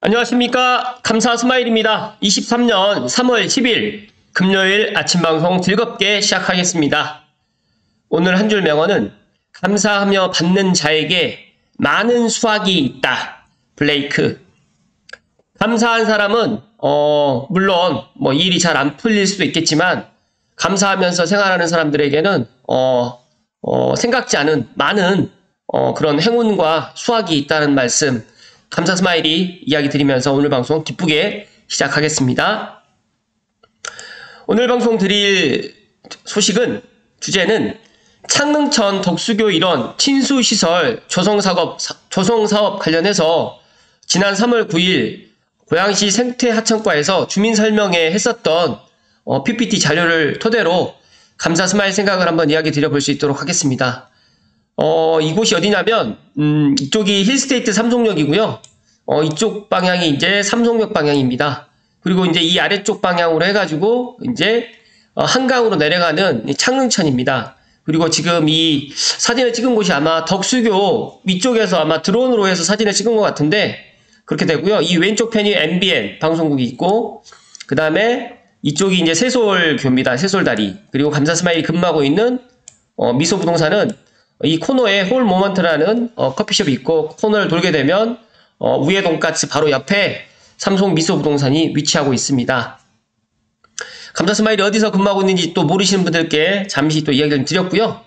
안녕하십니까. 감사 스마일입니다. 23년 3월 10일 금요일 아침 방송 즐겁게 시작하겠습니다. 오늘 한 줄 명언은 감사하며 받는 자에게 많은 수확이 있다. 블레이크. 감사한 사람은 물론 일이 잘 안 풀릴 수도 있겠지만 감사하면서 생활하는 사람들에게는 생각지 않은 많은 그런 행운과 수확이 있다는 말씀 감사 스마일이 이야기 드리면서 오늘 방송 기쁘게 시작하겠습니다. 오늘 방송 드릴 소식은 주제는 창릉천 덕수교 일원 친수시설 조성사업 관련해서 지난 3월 9일 고양시 생태하천과에서 주민설명회 했었던 PPT 자료를 토대로 감사 스마일 생각을 한번 이야기 드려볼 수 있도록 하겠습니다. 이곳이 어디냐면, 이쪽이 힐스테이트 삼성역이고요. 이쪽 방향이 이제 삼성역 방향입니다. 그리고 이제 이 아래쪽 방향으로 해가지고, 이제, 한강으로 내려가는 창릉천입니다. 그리고 지금 이 사진을 찍은 곳이 아마 덕수교 위쪽에서 아마 드론으로 해서 사진을 찍은 것 같은데, 그렇게 되고요. 이 왼쪽 편이 MBN 방송국이 있고, 그 다음에 이쪽이 이제 세솔교입니다. 세솔다리. 그리고 감사 스마일이 근무하고 있는, 미소부동산은 이 코너에 홀 모먼트라는 커피숍이 있고 코너를 돌게 되면 우회 돈가스 바로 옆에 삼성 미소부동산이 위치하고 있습니다. 감사 스마일이 어디서 근무하고 있는지 또 모르시는 분들께 잠시 또 이야기를 좀 드렸고요.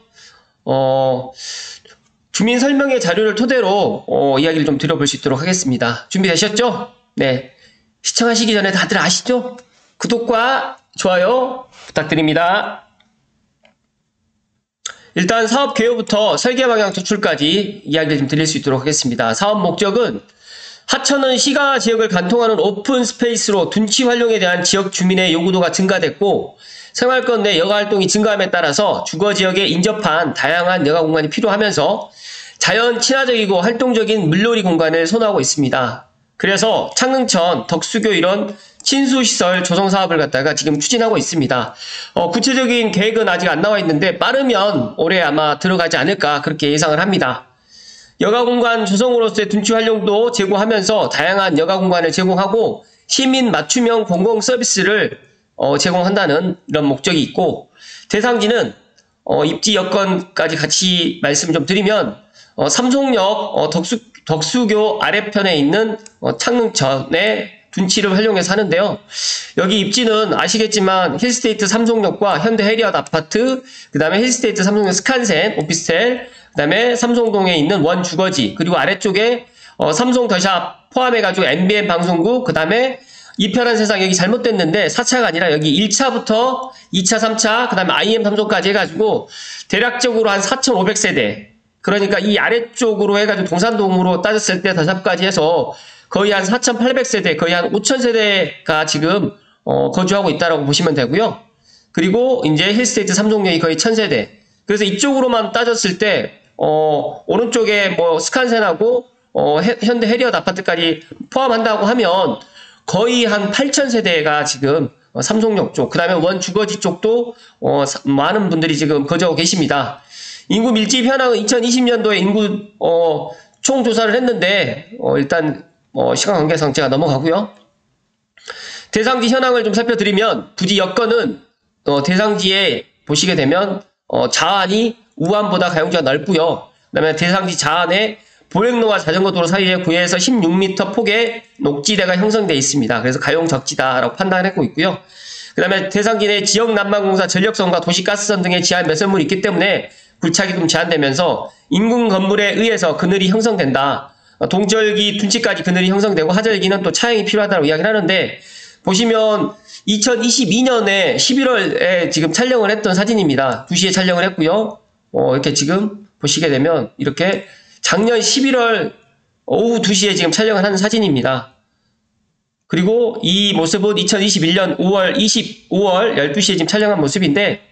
주민 설명회 자료를 토대로 이야기를 좀 드려볼 수 있도록 하겠습니다. 준비되셨죠? 네. 시청하시기 전에 다들 아시죠? 구독과 좋아요 부탁드립니다. 일단 사업 개요부터 설계 방향 도출까지 이야기를 좀 드릴 수 있도록 하겠습니다. 사업 목적은 하천은 시가 지역을 관통하는 오픈 스페이스로 둔치 활용에 대한 지역 주민의 요구도가 증가됐고 생활권 내 여가 활동이 증가함에 따라서 주거 지역에 인접한 다양한 여가 공간이 필요하면서 자연 친화적이고 활동적인 물놀이 공간을 선호하고 있습니다. 그래서 창릉천 덕수교 일원 친수시설 조성사업을 갖다가 지금 추진하고 있습니다. 구체적인 계획은 아직 안 나와 있는데 빠르면 올해 아마 들어가지 않을까 그렇게 예상을 합니다. 여가공간 조성으로서의 둔치 활용도 제고하면서 다양한 여가공간을 제공하고 시민 맞춤형 공공서비스를 제공한다는 이런 목적이 있고 대상지는 입지 여건까지 같이 말씀 좀 드리면 삼성역 덕수교 아래편에 있는 창릉천의 둔치를 활용해서 하는데요. 여기 입지는 아시겠지만 힐스테이트 삼성역과 현대 해리엇 아파트, 그 다음에 힐스테이트 삼성역 스칸센 오피스텔, 그 다음에 삼성동에 있는 원 주거지, 그리고 아래쪽에 삼성 더샵 포함해가지고 MBN 방송국, 그 다음에 이편한 세상 여기 잘못됐는데 4차가 아니라 여기 1차부터 2차, 3차, 그 다음에 IM 삼성까지 해가지고 대략적으로 한 4,500세대. 그러니까 이 아래쪽으로 해가지고 동산동으로 따졌을 때 더샵까지 해서 거의 한 4,800세대, 거의 한 5,000세대가 지금 거주하고 있다라고 보시면 되고요. 그리고 이제 힐스테이트 삼성역이 거의 1,000세대. 그래서 이쪽으로만 따졌을 때 오른쪽에 스칸센하고 현대 해리엇 아파트까지 포함한다고 하면 거의 한 8,000세대가 지금 삼성역 쪽, 그 다음에 원 주거지 쪽도 많은 분들이 지금 거주하고 계십니다. 인구 밀집 현황은 2020년도에 인구 총 조사를 했는데 일단 시간 관계상 제가 넘어가고요. 대상지 현황을 좀 살펴드리면 부지 여건은 대상지에 보시게 되면 자안이 우안보다 가용지가 넓고요. 그 다음에 대상지 자안에 보행로와 자전거도로 사이에 9에서 16m 폭의 녹지대가 형성되어 있습니다. 그래서 가용적지다라고 판단하고 있고요. 그 다음에 대상지 내 지역난방공사 전력선과 도시가스선 등의 지하 매설물이 있기 때문에 굴착이 좀 제한되면서 인근 건물에 의해서 그늘이 형성된다. 동절기 둔치까지 그늘이 형성되고 하절기는 또 차양이 필요하다고 이야기를 하는데 보시면 2022년에 11월에 지금 촬영을 했던 사진입니다. 2시에 촬영을 했고요. 이렇게 지금 보시게 되면 이렇게 작년 11월 오후 2시에 지금 촬영을 하는 사진입니다. 그리고 이 모습은 2021년 5월 12시에 지금 촬영한 모습인데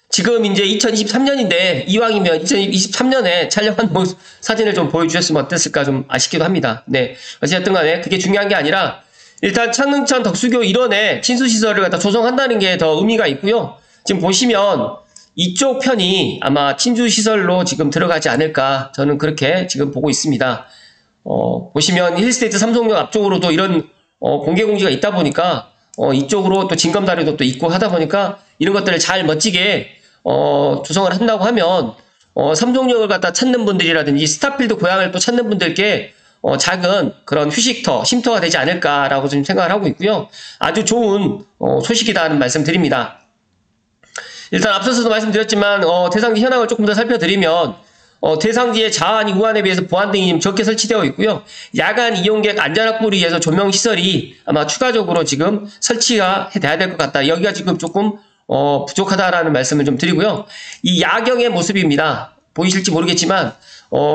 지금 이제 2023년인데 이왕이면 2023년에 촬영한 사진을 좀 보여주셨으면 어땠을까 좀 아쉽기도 합니다. 네. 어쨌든 간에 그게 중요한 게 아니라 일단 창릉천 덕수교 일원에 친수시설을 갖다 조성한다는 게 더 의미가 있고요. 지금 보시면 이쪽 편이 아마 친수시설로 지금 들어가지 않을까 저는 그렇게 지금 보고 있습니다. 보시면 힐스테이트 삼성역 앞쪽으로도 이런 공개 공지가 있다 보니까 이쪽으로 또 징검다리도 또 있고 하다 보니까 이런 것들을 잘 멋지게 조성을 한다고 하면 삼성역을 갖다 찾는 분들이라든지 스타필드 고향을 또 찾는 분들께 작은 그런 휴식터, 쉼터가 되지 않을까라고 좀 생각을 하고 있고요. 아주 좋은 소식이다는 말씀 드립니다. 일단 앞서서도 말씀드렸지만 대상지 현황을 조금 더 살펴드리면 대상지의 자안이 우한에 비해서 보안 등이 좀 적게 설치되어 있고요. 야간 이용객 안전 확보를 위해서 조명 시설이 아마 추가적으로 지금 설치가 돼야 될 것 같다. 여기가 지금 조금 부족하다라는 말씀을 좀 드리고요. 이 야경의 모습입니다. 보이실지 모르겠지만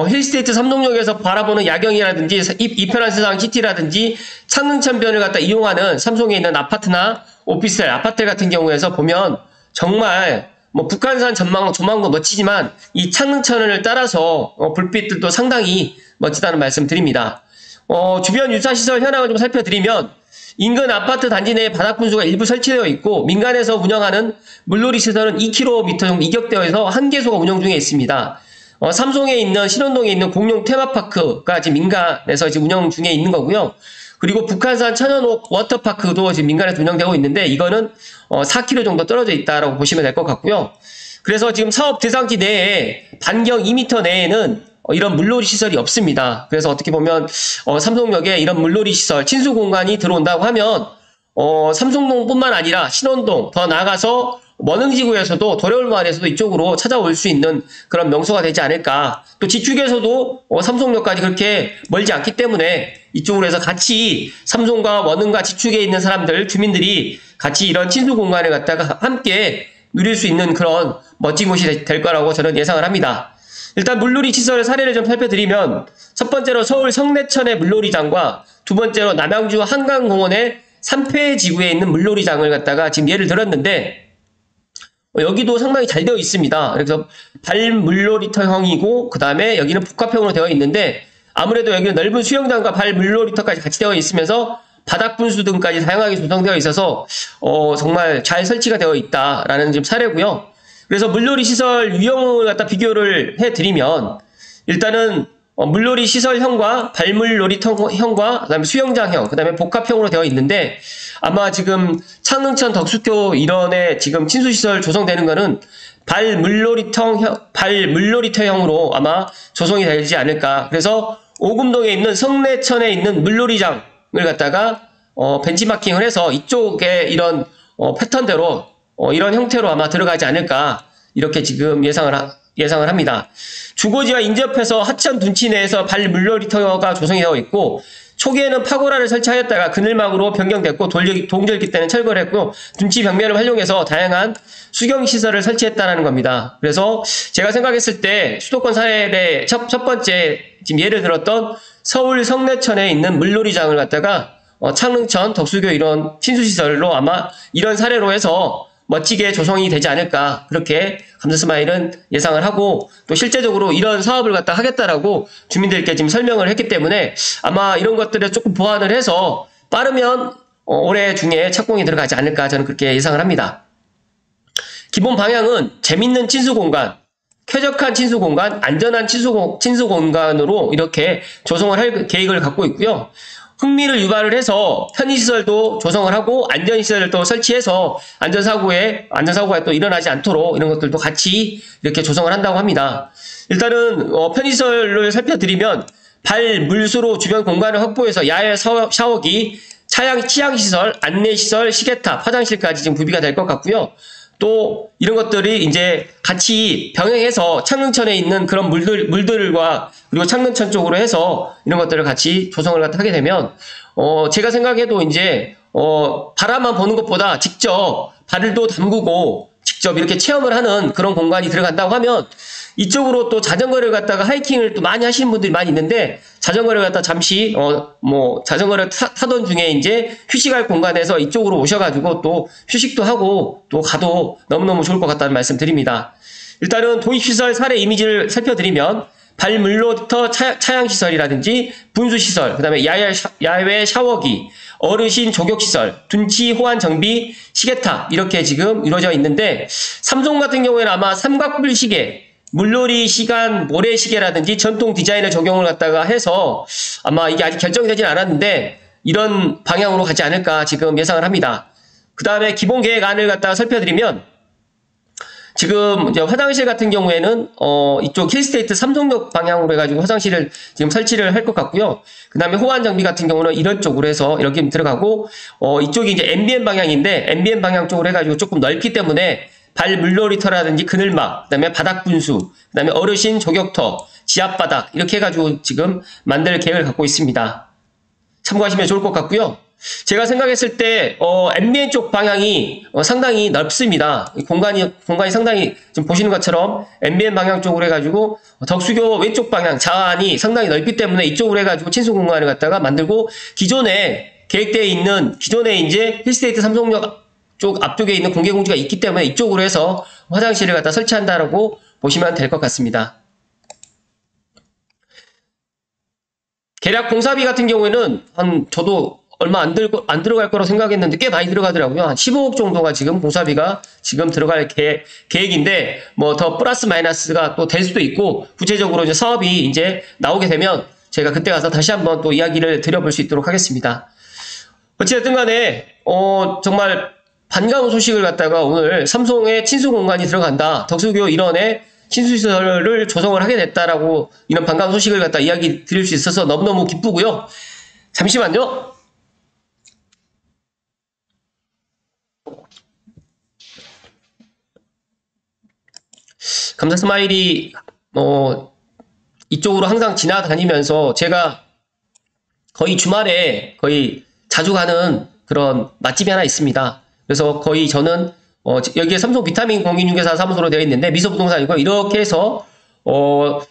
힐스테이트 삼성역에서 바라보는 야경이라든지 이편한 세상 시티라든지 창릉천변을 갖다 이용하는 삼성에 있는 아파트나 오피스텔, 아파트 같은 경우에서 보면 정말 북한산 조망도 멋지지만 이 창릉천을 따라서 불빛들도 상당히 멋지다는 말씀 드립니다. 주변 유사시설 현황을 좀 살펴드리면 인근 아파트 단지 내에 바닥 분수가 일부 설치되어 있고 민간에서 운영하는 물놀이 시설은 2km 정도 이격되어 한 개소가 운영 중에 있습니다. 삼성에 있는 신원동에 있는 공룡 테마파크가 지금 민간에서 지금 운영 중에 있는 거고요. 그리고 북한산 천연옥 워터파크도 지금 민간에서 운영되고 있는데 이거는 4km 정도 떨어져 있다라고 보시면 될 것 같고요. 그래서 지금 사업 대상지 내에 반경 2m 내에는 이런 물놀이 시설이 없습니다. 그래서 어떻게 보면 삼성역에 이런 물놀이 시설, 친수 공간이 들어온다고 하면 삼성동뿐만 아니라 신원동, 더 나아가서 원흥지구에서도 도래울마을에서도 이쪽으로 찾아올 수 있는 그런 명소가 되지 않을까. 또 지축에서도 삼성역까지 그렇게 멀지 않기 때문에 이쪽으로 해서 같이 삼성과 원흥과 지축에 있는 사람들, 주민들이 같이 이런 친수 공간을 갖다가 함께 누릴 수 있는 그런 멋진 곳이 될 거라고 저는 예상을 합니다. 일단 물놀이 시설 사례를 좀 살펴드리면 첫 번째로 서울 성내천의 물놀이장과 두 번째로 남양주 한강공원의 삼패지구에 있는 물놀이장을 갖다가 지금 예를 들었는데 여기도 상당히 잘 되어 있습니다. 그래서 발물놀이터형이고 그 다음에 여기는 복합형으로 되어 있는데 아무래도 여기는 넓은 수영장과 발물놀이터까지 같이 되어 있으면서 바닥 분수 등까지 다양하게 조성되어 있어서 정말 잘 설치가 되어 있다라는 지금 사례고요. 그래서 물놀이 시설 유형을 갖다 비교를 해드리면 일단은 물놀이 시설형과 발물놀이터형과 그다음에 수영장형, 그다음에 복합형으로 되어 있는데 아마 지금 창릉천 덕수교 일원에 지금 친수시설 조성되는 거는 발물놀이터형으로 아마 조성이 되지 않을까. 그래서 오금동에 있는 성내천에 있는 물놀이장을 갖다가 벤치마킹을 해서 이쪽에 이런 패턴대로 이런 형태로 아마 들어가지 않을까 이렇게 지금 예상을 합니다. 주거지와 인접해서 하천 둔치 내에서 발물놀이터가 조성이 되어 있고 초기에는 파고라를 설치하였다가 그늘막으로 변경됐고 동절기 때는 철거를 했고 둔치 벽면을 활용해서 다양한 수경시설을 설치했다는 겁니다. 그래서 제가 생각했을 때 수도권 사례의 첫 번째 지금 예를 들었던 서울 성내천에 있는 물놀이장을 갖다가 창릉천, 덕수교 이런 친수시설로 아마 이런 사례로 해서 멋지게 조성이 되지 않을까 그렇게 감사스마일은 예상을 하고 또 실제적으로 이런 사업을 갖다 하겠다라고 주민들께 지금 설명을 했기 때문에 아마 이런 것들을 조금 보완을 해서 빠르면 올해 중에 착공이 들어가지 않을까 저는 그렇게 예상을 합니다. 기본 방향은 재밌는 친수공간, 쾌적한 친수공간, 안전한 친수공간으로 이렇게 조성을 할 계획을 갖고 있고요. 흥미를 유발을 해서 편의시설도 조성을 하고 안전시설을 또 설치해서 안전사고가 또 일어나지 않도록 이런 것들도 같이 이렇게 조성을 한다고 합니다. 일단은 편의시설을 살펴드리면 발물수로 주변 공간을 확보해서 야외 샤워기, 치양시설, 안내시설, 시계탑, 화장실까지 지금 구비가 될 것 같고요. 또 이런 것들이 이제 같이 병행해서 창릉천에 있는 그런 물들과 그리고 창릉천 쪽으로 해서 이런 것들을 같이 조성을 하게 되면 제가 생각해도 이제 바라만 보는 것보다 직접 발을도 담그고 직접 이렇게 체험을 하는 그런 공간이 들어간다고 하면 이쪽으로 또 자전거를 갖다가 하이킹을 또 많이 하시는 분들이 많이 있는데 자전거를 갖다 잠시 자전거를 타던 중에 이제 휴식할 공간에서 이쪽으로 오셔가지고 또 휴식도 하고 또 가도 너무너무 좋을 것 같다는 말씀 드립니다. 일단은 도입시설 사례 이미지를 살펴드리면 발물놀이터 차양시설이라든지 분수시설, 그 다음에 야외 샤워기, 어르신 조격시설, 둔치 호환 정비, 시계탑 이렇게 지금 이루어져 있는데 삼성 같은 경우에는 아마 삼각불시계 물놀이 시간 모래시계라든지 전통 디자인의 적용을 갖다가 해서 아마 이게 아직 결정이 되진 않았는데 이런 방향으로 가지 않을까 지금 예상을 합니다. 그 다음에 기본 계획안을 갖다가 살펴드리면 지금 이제 화장실 같은 경우에는 이쪽 힐스테이트 삼성역 방향으로 해가지고 화장실을 지금 설치를 할 것 같고요. 그 다음에 호환 장비 같은 경우는 이런 쪽으로 해서 이렇게 들어가고 이쪽이 이제 MBN 방향인데 MBN 방향 쪽으로 해가지고 조금 넓기 때문에 발 물놀이터라든지 그늘막, 그 다음에 바닥 분수, 그 다음에 어르신 조격터, 지압바닥 이렇게 해가지고 지금 만들 계획을 갖고 있습니다. 참고하시면 좋을 것 같고요. 제가 생각했을 때 MBN 쪽 방향이 상당히 넓습니다. 공간이 상당히 지금 보시는 것처럼 MBN 방향 쪽으로 해가지고 덕수교 왼쪽 방향 자안이 상당히 넓기 때문에 이쪽으로 해가지고 친수 공간을 갖다가 만들고 기존에 계획되어 있는 기존에 이제 힐스테이트 삼성역 쪽 앞쪽에 있는 공개 공지가 있기 때문에 이쪽으로 해서 화장실을 갖다 설치한다라고 보시면 될 것 같습니다. 계략 공사비 같은 경우에는 저도 얼마 안 들어갈 거라고 생각했는데 꽤 많이 들어가더라고요. 한 15억 정도가 지금 공사비가 지금 들어갈 계획인데 뭐 더 플러스 마이너스가 또 될 수도 있고 구체적으로 이제 사업이 이제 나오게 되면 제가 그때 가서 다시 한번 또 이야기를 드려볼 수 있도록 하겠습니다. 어찌됐든 간에 정말 반가운 소식을 갖다가 오늘 삼성의 친수 공간이 들어간다. 덕수교 일원에 친수시설을 조성을 하게 됐다라고 이런 반가운 소식을 갖다 이야기 드릴 수 있어서 너무너무 기쁘고요. 잠시만요. 감사 스마일이 이쪽으로 항상 지나다니면서 제가 거의 주말에 거의 자주 가는 그런 맛집이 하나 있습니다. 그래서 거의 저는 여기에 삼성 비타민 공인중개사 사무소로 되어 있는데 미소부동산이고 이렇게 해서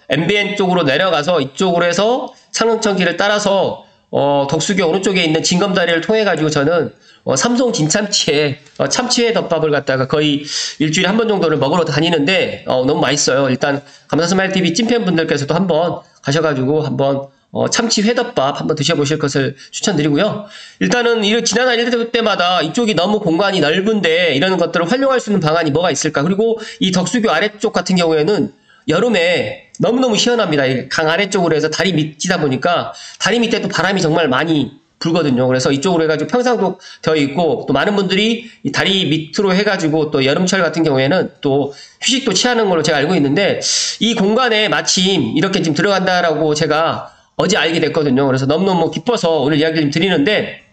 MBN 쪽으로 내려가서 이쪽으로 해서 창릉천길을 따라서 덕수교 오른쪽에 있는 진검다리를 통해 가지고 저는 삼성 진참치에 참치회 덮밥을 갖다가 거의 일주일에 한 번 정도를 먹으러 다니는데 너무 맛있어요. 일단 감사스마일TV 찐팬분들께서도 한번 가셔가지고 한번 참치 회덮밥 한번 드셔보실 것을 추천드리고요. 일단은 지나다닐 때마다 이쪽이 너무 공간이 넓은데 이런 것들을 활용할 수 있는 방안이 뭐가 있을까. 그리고 이 덕수교 아래쪽 같은 경우에는 여름에 너무너무 시원합니다. 강 아래쪽으로 해서 다리 밑이다 보니까 다리 밑에 또 바람이 정말 많이 불거든요. 그래서 이쪽으로 해가지고 평상도 되어 있고 또 많은 분들이 이 다리 밑으로 해가지고 또 여름철 같은 경우에는 또 휴식도 취하는 걸로 제가 알고 있는데 이 공간에 마침 이렇게 지금 들어간다라고 제가 어제 알게 됐거든요. 그래서 너무너무 기뻐서 오늘 이야기를 좀 드리는데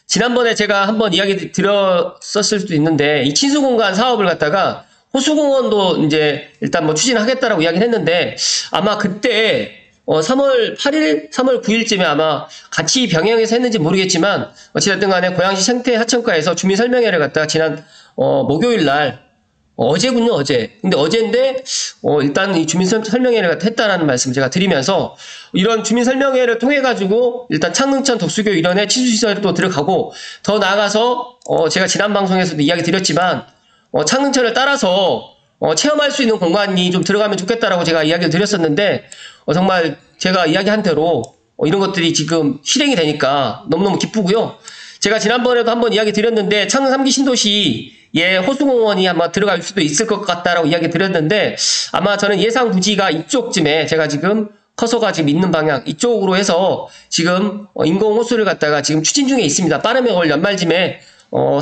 지난번에 제가 한번 이야기 드렸었을 수도 있는데 이 친수공간 사업을 갖다가 호수공원도 이제 일단 뭐 추진하겠다라고 이야기를 했는데 아마 그때 3월 8일, 3월 9일쯤에 아마 같이 병행해서 했는지 모르겠지만 어찌됐든 간에 고양시 생태하천가에서 주민설명회를 갖다가 지난 목요일 날 어제군요, 어제. 근데 어제인데 일단 이 주민설명회를 했다라는 말씀 제가 드리면서 이런 주민설명회를 통해 가지고 일단 창릉천 덕수교 일원에 친수시설에 또 들어가고 더 나아가서 제가 지난 방송에서도 이야기 드렸지만 창릉천을 따라서 체험할 수 있는 공간이 좀 들어가면 좋겠다라고 제가 이야기를 드렸었는데 정말 제가 이야기한 대로 이런 것들이 지금 실행이 되니까 너무너무 기쁘고요. 제가 지난번에도 한번 이야기 드렸는데 창릉 3기 신도시에 호수공원이 아마 들어갈 수도 있을 것 같다라고 이야기 드렸는데 아마 저는 예상 부지가 이쪽쯤에 제가 지금 커서가 지금 있는 방향 이쪽으로 해서 지금 인공호수를 갖다가 지금 추진 중에 있습니다. 빠르면 올 연말쯤에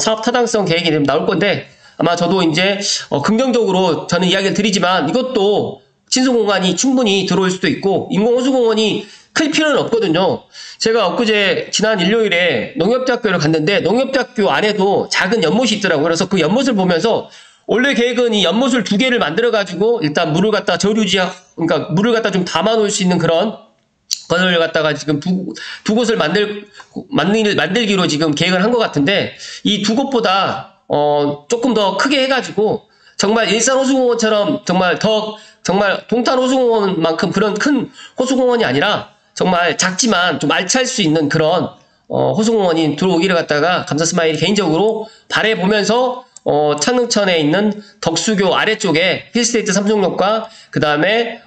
사업 타당성 계획이 나올 건데 아마 저도 이제 긍정적으로 저는 이야기를 드리지만 이것도 친수공간이 충분히 들어올 수도 있고 인공호수공원이 클 필요는 없거든요. 제가 엊그제 지난 일요일에 농협대학교를 갔는데 농협대학교 안에도 작은 연못이 있더라고요. 그래서 그 연못을 보면서 원래 계획은 이 연못을 2개를 만들어가지고 일단 물을 갖다 그러니까 물을 갖다 좀 담아놓을 수 있는 그런 것을 갖다가 지금 두 곳을 만들기로 지금 계획을 한 것 같은데 이 두 곳보다 조금 더 크게 해가지고 정말 일산 호수공원처럼 정말 동탄 호수공원만큼 그런 큰 호수공원이 아니라 정말 작지만 좀 알찰 수 있는 그런 호수공원이 들어오기를 갖다가 감사스마일이 개인적으로 바라보면서 창릉천에 있는 덕수교 아래쪽에 힐스테이트 삼성역과 그 다음에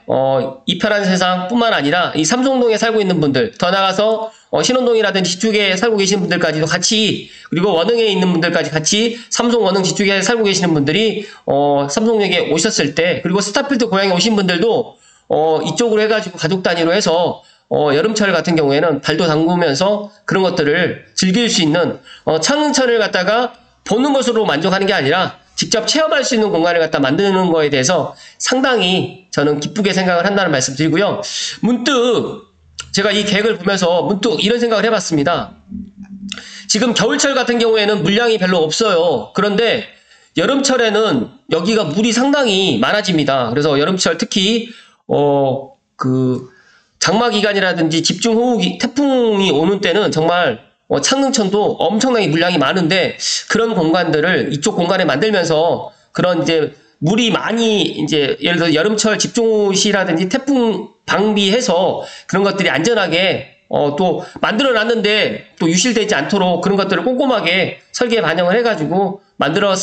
이편한 세상뿐만 아니라 이 삼성동에 살고 있는 분들, 더 나가서 신원동이라든지 뒤쪽에 살고 계시는 분들까지도 같이, 그리고 원흥에 있는 분들까지 같이 삼성 원흥 뒤쪽에 살고 계시는 분들이 삼성역에 오셨을 때, 그리고 스타필드 고향에 오신 분들도 이쪽으로 해가지고 가족 단위로 해서 여름철 같은 경우에는 발도 담그면서 그런 것들을 즐길 수 있는 창릉천을 갖다가 보는 것으로 만족하는 게 아니라 직접 체험할 수 있는 공간을 갖다 만드는 거에 대해서 상당히 저는 기쁘게 생각을 한다는 말씀 드리고요. 문득 제가 이 계획을 보면서 문득 이런 생각을 해봤습니다. 지금 겨울철 같은 경우에는 물량이 별로 없어요. 그런데 여름철에는 여기가 물이 상당히 많아집니다. 그래서 여름철 특히 장마 기간이라든지 집중호우 태풍이 오는 때는 정말 창릉천도 엄청나게 물량이 많은데, 그런 공간들을 이쪽 공간에 만들면서 그런 이제 물이 많이 이제 예를 들어 여름철 집중호우 시라든지 태풍 방비해서 그런 것들이 안전하게 또 만들어 놨는데 또 유실되지 않도록 그런 것들을 꼼꼼하게 설계에 반영을 해가지고 만들어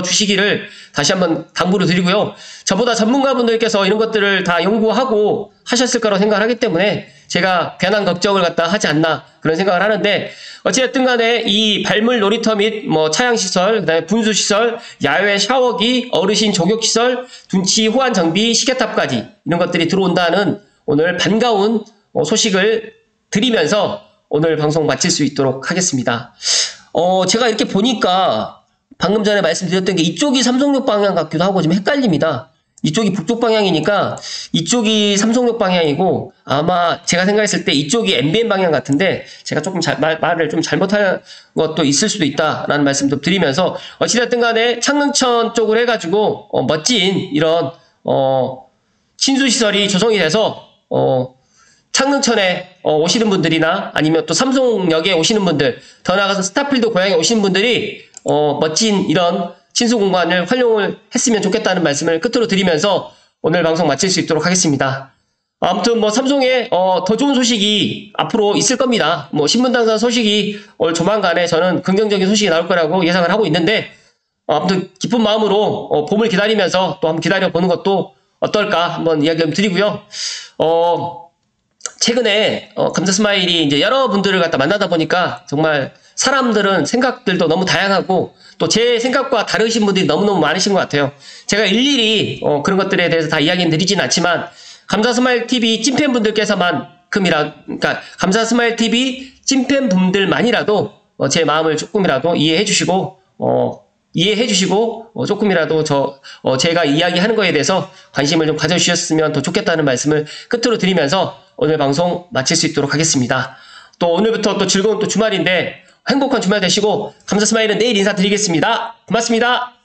주시기를 다시 한번 당부를 드리고요. 저보다 전문가분들께서 이런 것들을 다 연구하고 하셨을 거라고 생각을 하기 때문에 제가 괜한 걱정을 갖다 하지 않나 그런 생각을 하는데, 어찌됐든 간에 이 발물 놀이터 및 차양시설, 그다음에 분수시설, 야외 샤워기, 어르신 족욕시설, 둔치 호환 정비, 시계탑까지 이런 것들이 들어온다는 오늘 반가운 소식을 드리면서 오늘 방송 마칠 수 있도록 하겠습니다. 제가 이렇게 보니까 방금 전에 말씀드렸던 게 이쪽이 삼성역 방향 같기도 하고 좀 헷갈립니다. 이쪽이 북쪽 방향이니까 이쪽이 삼성역 방향이고, 아마 제가 생각했을 때 이쪽이 MBN 방향 같은데 제가 조금 말을 좀 잘못한 것도 있을 수도 있다라는 말씀도 드리면서, 어찌됐든 간에 창릉천 쪽을 해가지고 멋진 이런 신수시설이 조성이 돼서 창릉천에 오시는 분들이나 아니면 또 삼성역에 오시는 분들, 더 나아가서 스타필드 고향에 오시는 분들이 멋진 이런 친수 공간을 활용을 했으면 좋겠다는 말씀을 끝으로 드리면서 오늘 방송 마칠 수 있도록 하겠습니다. 아무튼 삼성에 더 좋은 소식이 앞으로 있을 겁니다. 신문당사 소식이 올 조만간에 저는 긍정적인 소식이 나올 거라고 예상을 하고 있는데, 아무튼 기쁜 마음으로 봄을 기다리면서 또 한번 기다려보는 것도 어떨까 한번 이야기 좀 드리고요. 최근에 감사스마일이 이제 여러분들을 갖다 만나다 보니까 정말 사람들은 생각들도 너무 다양하고 또 제 생각과 다르신 분들이 너무너무 많으신 것 같아요. 제가 일일이 그런 것들에 대해서 다 이야기는 드리진 않지만, 감사스마일TV 그러니까 감사스마일TV 찐팬분들만이라도 제 마음을 조금이라도 이해해 주시고 조금이라도 제가 이야기하는 거에 대해서 관심을 좀 가져주셨으면 더 좋겠다는 말씀을 끝으로 드리면서 오늘 방송 마칠 수 있도록 하겠습니다. 또 오늘부터 또 즐거운 또 주말인데 행복한 주말 되시고, 감사스마일은 내일 인사드리겠습니다. 고맙습니다.